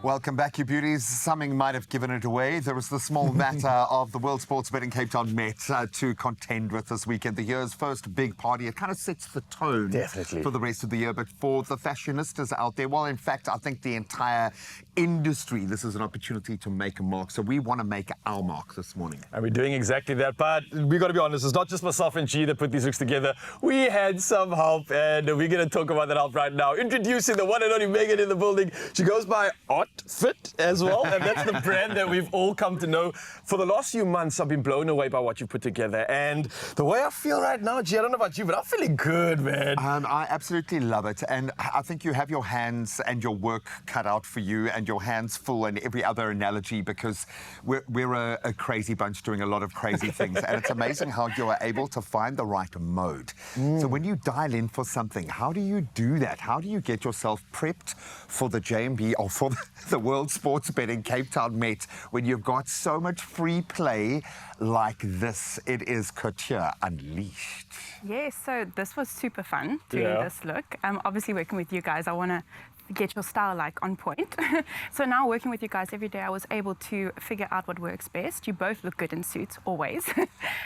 Welcome back, you beauties. Something might have given it away. There was the small matter of the World Sports Bet in Cape Town met to contend with this weekend. The year's first big party. It kind of sets the tone for the rest of the year. But for the fashionistas out there, well, in fact, I think the entire industry, this is an opportunity to make a mark. So we want to make our mark this morning. And we're doing exactly that. But we got to be honest, it's not just myself and G that put these looks together. We had some help, and we're going to talk about that help right now. Introducing the one and only Megan in the building. She goes by Fit as well, and that's the brand that we've all come to know. For the last few months, I've been blown away by what you've put together, and the way I feel right now, G, I don't know about you, but I'm feeling good, man. I absolutely love it, and I think you have your hands and your work cut out for you, and your hands full, and every other analogy, because we're a crazy bunch doing a lot of crazy things, and it's amazing how you are able to find the right mode. So when you dial in for something, how do you do that? How do you get yourself prepped for the JMB or for the World Sports Bet in Cape Town Met when you've got so much free play like this? It is Couture Unleashed. Yes, so this was super fun doing this look. Obviously working with you guys, I want to get your style like on point. So now working with you guys every day, I was able to figure out what works best. You both look good in suits, always.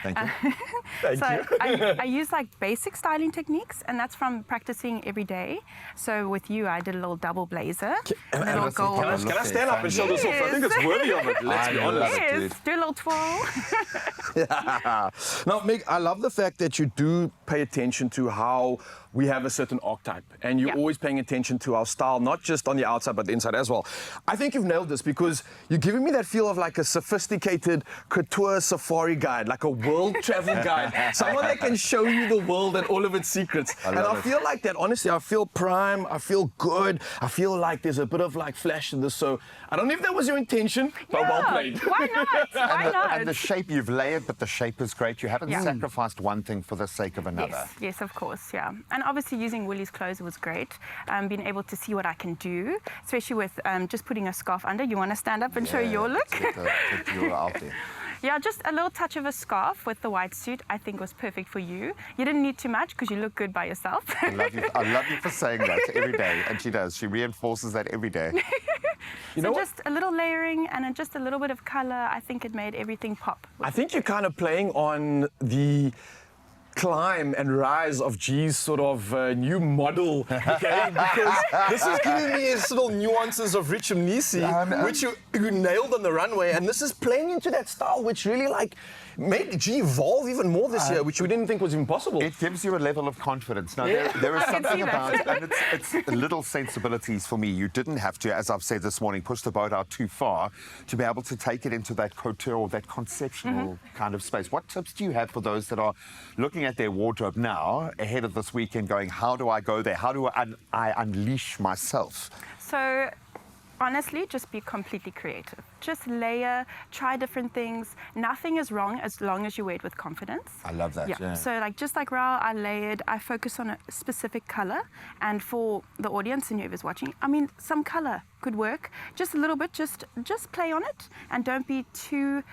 Thank you. Thank you. I use like basic styling techniques, and that's from practicing every day. So with you, I did a little double blazer. Can I stand up and show this off? I think it's worthy of it. Let's be honest. Yes, do a little twirl. Now, Meg, I love the fact that you do pay attention to how we have a certain archetype, and you're always paying attention to our style, not just on the outside, but the inside as well. I think you've nailed this because you're giving me that feel of like a sophisticated couture safari guide, like a world travel guide, someone that can show you the world and all of its secrets. I feel like that, honestly, I feel prime, I feel good, I feel like there's a bit of like flash in this, so I don't know if that was your intention, but well played. Why not? Why not? And the shape, you've layered, but the shape is great. You haven't sacrificed one thing for the sake of another. Yes, of course, And obviously using Willie's clothes was great. Being able to see what I can do, especially with just putting a scarf under. You want to stand up and show your look? Get your out there. Yeah, just a little touch of a scarf with the white suit, I think was perfect for you. You didn't need too much because you look good by yourself. I love you for saying that every day, and she does. She reinforces that every day. So just a little layering and just a little bit of color, I think it made everything pop. I think you're kind of playing on the climb and rise of G's sort of new model, okay? Because this is giving me little nuances of Richard Nisi, which you nailed on the runway, and this is playing into that style which really like made G evolve even more this year, which we didn't think was impossible. It gives you a level of confidence. Now, there is something about, and it's little sensibilities for me. You didn't have to, as I've said this morning, push the boat out too far to be able to take it into that couture or that conceptual kind of space. What tips do you have for those that are looking at their wardrobe now ahead of this weekend going, how do I go there? How do I unleash myself? So honestly, just be completely creative. Just layer, try different things. Nothing is wrong as long as you wear it with confidence. I love that. Yeah. So just like Rao, I layered, I focus on a specific color. And for the audience and whoever's watching, I mean, some color could work. Just a little bit, just play on it. And don't be too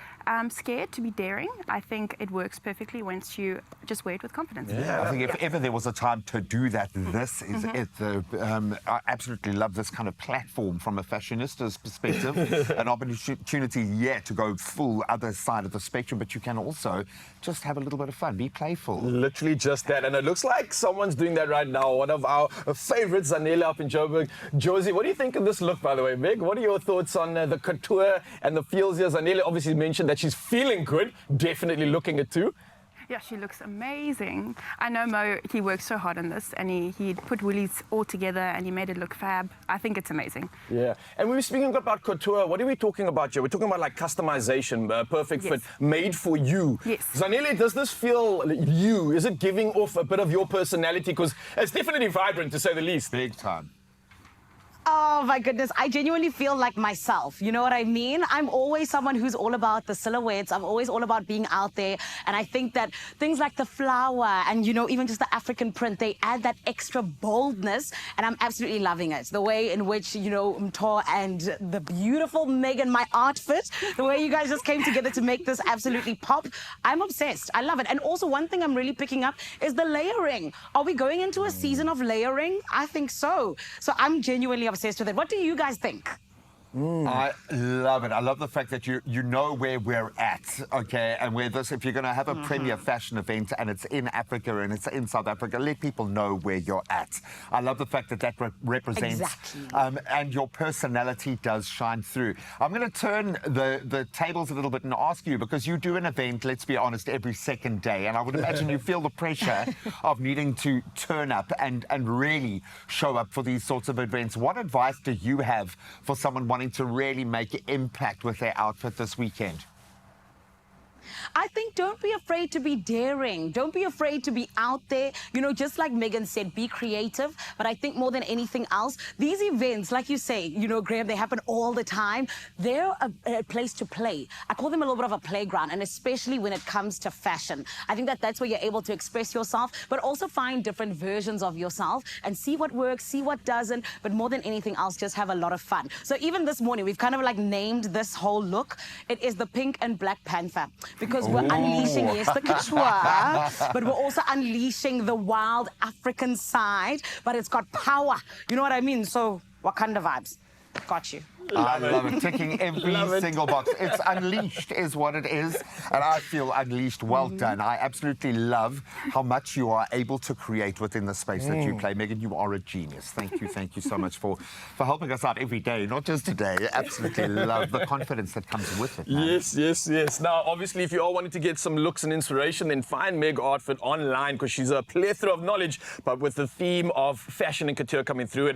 scared to be daring. I think it works perfectly once you just wear it with confidence. Yeah, I think if ever there was a time to do that, this is it. I absolutely love this kind of platform from a fashionista's perspective. An opportunity, to go full other side of the spectrum, but you can also just have a little bit of fun, be playful. Literally just that, and it looks like someone's doing that right now. One of our favorites, Zanele up in Joburg. Josie, what do you think of this look, by the way? Meg, what are your thoughts on the couture and the feels here? Zanele obviously mentioned that she's feeling good, definitely looking it too. Yeah, she looks amazing. I know Mo, he worked so hard on this, and he put Willie's all together and he made it look fab. I think it's amazing. Yeah, and we were speaking about couture. What are we talking about here? We're talking about like customization, perfect fit, made for you. Yes. Zanele, does this feel you? Is it giving off a bit of your personality? Because it's definitely vibrant, to say the least. Big time. Oh my goodness, I genuinely feel like myself. You know what I mean? I'm always someone who's all about the silhouettes. I'm always all about being out there. And I think that things like the flower and, you know, even just the African print, they add that extra boldness. And I'm absolutely loving it. The way in which, you know, Mto and the beautiful Megan, my outfit, the way you guys just came together to make this absolutely pop. I'm obsessed. I love it. And also one thing I'm really picking up is the layering. Are we going into a season of layering? I think so. So I'm genuinely obsessed with it. What do you guys think? I love it. I love the fact that you know where we're at, okay, and where this, if you're going to have a premier fashion event and it's in Africa and it's in South Africa, let people know where you're at. I love the fact that represents, Exactly. and your personality does shine through. I'm going to turn the tables a little bit and ask you, because you do an event, let's be honest, every second day, and I would imagine you feel the pressure of needing to turn up and really show up for these sorts of events. What advice do you have for someone wanting to really make an impact with their outfit this weekend? I think don't be afraid to be daring. Don't be afraid to be out there. You know, just like Megan said, be creative. But I think more than anything else, these events, like you say, you know, Graham, they happen all the time. They're a place to play. I call them a little bit of a playground, and especially when it comes to fashion. I think that that's where you're able to express yourself, but also find different versions of yourself and see what works, see what doesn't. But more than anything else, just have a lot of fun. So even this morning, we've kind of like named this whole look. It is the Pink and Black Panther. Because we're unleashing, yes, the couture, but we're also unleashing the wild African side, but it's got power. You know what I mean? So Wakanda vibes. Got you. I love it. Ticking every single box. It's unleashed is what it is. And I feel unleashed. Well done. I absolutely love how much you are able to create within the space that you play. Megan, you are a genius. Thank you so much for helping us out every day, not just today. Absolutely love the confidence that comes with it, man. Yes. Now, obviously, if you all wanted to get some looks and inspiration, then find Meg Outfit online, because she's a plethora of knowledge, but with the theme of fashion and couture coming through it.